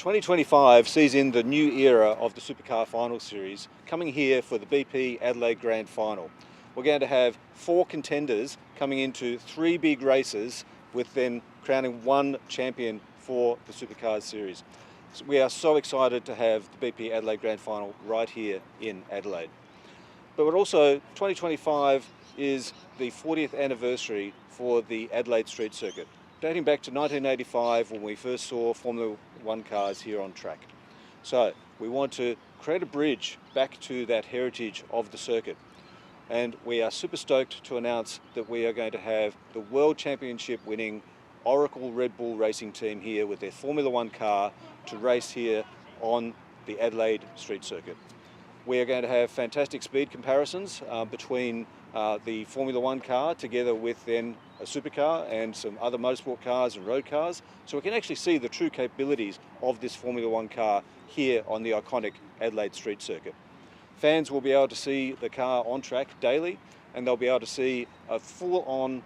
2025 sees in the new era of the Supercar Final Series coming here for the BP Adelaide Grand Final. We're going to have 4 contenders coming into 3 big races with then crowning one champion for the Supercars series. So we are so excited to have the BP Adelaide Grand Final right here in Adelaide. But also 2025 is the 40th anniversary for the Adelaide Street Circuit, dating back to 1985 when we first saw Formula One cars here on track. So we want to create a bridge back to that heritage of the circuit. And we are super stoked to announce that we are going to have the World Championship winning Oracle Red Bull racing team here with their Formula One car to race here on the Adelaide Street Circuit. We are going to have fantastic speed comparisons between the Formula One car together with then a supercar and some other motorsport cars and road cars, so we can actually see the true capabilities of this Formula One car here on the iconic Adelaide Street Circuit. Fans will be able to see the car on track daily, and they'll be able to see a full-on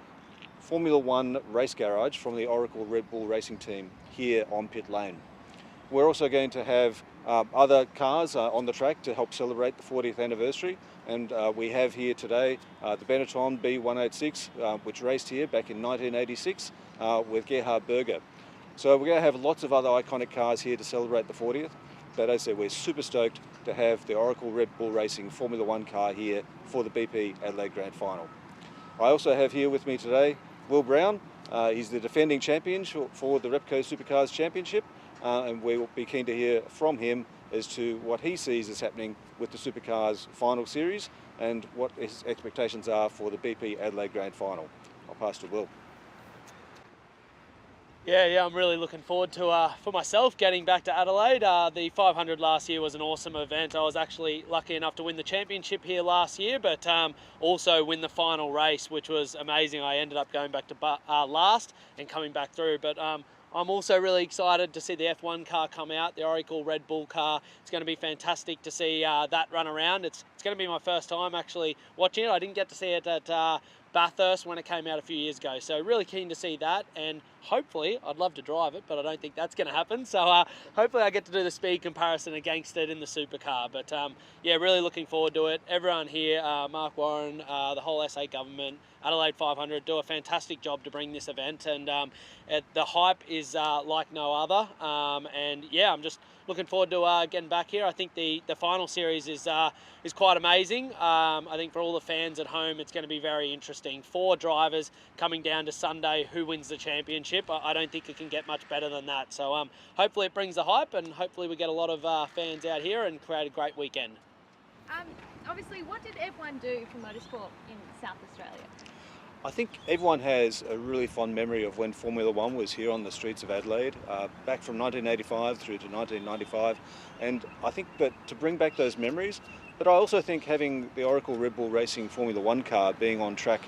Formula One race garage from the Oracle Red Bull racing team here on pit lane. We're also going to have other cars on the track to help celebrate the 40th anniversary, and we have here today the Benetton B186, which raced here back in 1986 with Gerhard Berger. So we're going to have lots of other iconic cars here to celebrate the 40th, but as I said, we're super stoked to have the Oracle Red Bull Racing Formula One car here for the BP Adelaide Grand Final. I also have here with me today Will Brown. He's the defending champion for the Repco Supercars Championship, and we will be keen to hear from him as to what he sees as happening with the Supercars Final Series and what his expectations are for the BP Adelaide Grand Final. I'll pass to Will. Yeah, I'm really looking forward to, for myself, getting back to Adelaide. The 500 last year was an awesome event. I was actually lucky enough to win the championship here last year, but also win the final race, which was amazing. I ended up going back to last and coming back through, but I'm also really excited to see the F1 car come out, the Oracle Red Bull car. It's going to be fantastic to see that run around. It's going to be my first time actually watching it. I didn't get to see it at Bathurst when it came out a few years ago, so really keen to see that, and hopefully I'd love to drive it, but I don't think that's going to happen, so hopefully I get to do the speed comparison against it in the supercar. But yeah, really looking forward to it. Everyone here, Mark Warren, the whole SA government, Adelaide 500 do a fantastic job to bring this event, and the hype is like no other, and yeah, I'm just looking forward to getting back here. I think the final series is quite amazing. I think for all the fans at home, it's going to be very interesting. 4 drivers coming down to Sunday, who wins the championship. I don't think it can get much better than that. So hopefully it brings the hype, and hopefully we get a lot of fans out here and create a great weekend. Obviously, what did F1 do for motorsport in South Australia? I think everyone has a really fond memory of when Formula One was here on the streets of Adelaide, back from 1985 through to 1995, and I think that to bring back those memories, but I also think having the Oracle Red Bull Racing Formula One car being on track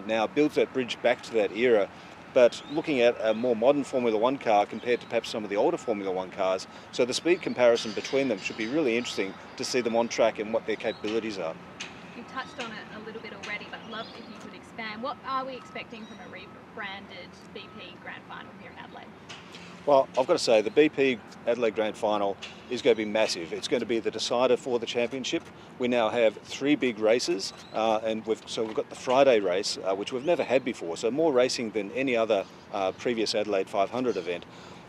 now builds that bridge back to that era, but looking at a more modern Formula One car compared to perhaps some of the older Formula One cars, so the speed comparison between them should be really interesting to see them on track and what their capabilities are. You touched on it a little bit already, but love if you could expand. What are we expecting from a rebranded BP Grand Final here in Adelaide? Well, I've got to say, the BP Adelaide Grand Final is going to be massive. It's going to be the decider for the championship. We now have 3 big races, and we've got the Friday race, which we've never had before, so more racing than any other previous Adelaide 500 event.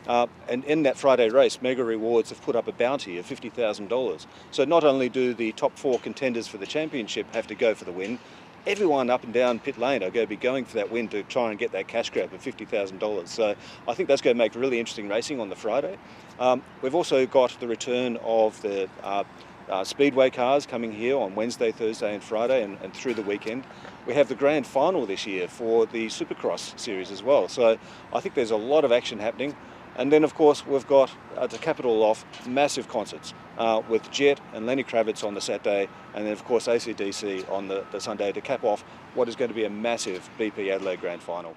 And in that Friday race, Mega Rewards have put up a bounty of $50,000. So not only do the top 4 contenders for the championship have to go for the win, everyone up and down pit lane are going to be going for that win to try and get that cash grab of $50,000. So I think that's going to make really interesting racing on the Friday. We've also got the return of the Speedway cars coming here on Wednesday, Thursday and Friday and through the weekend. We have the grand final this year for the Supercross series as well. So I think there's a lot of action happening. And then, of course, we've got, to cap it all off, massive concerts with Jet and Lenny Kravitz on the Saturday, and then, of course, AC/DC on the Sunday to cap off what is going to be a massive BP Adelaide Grand Final.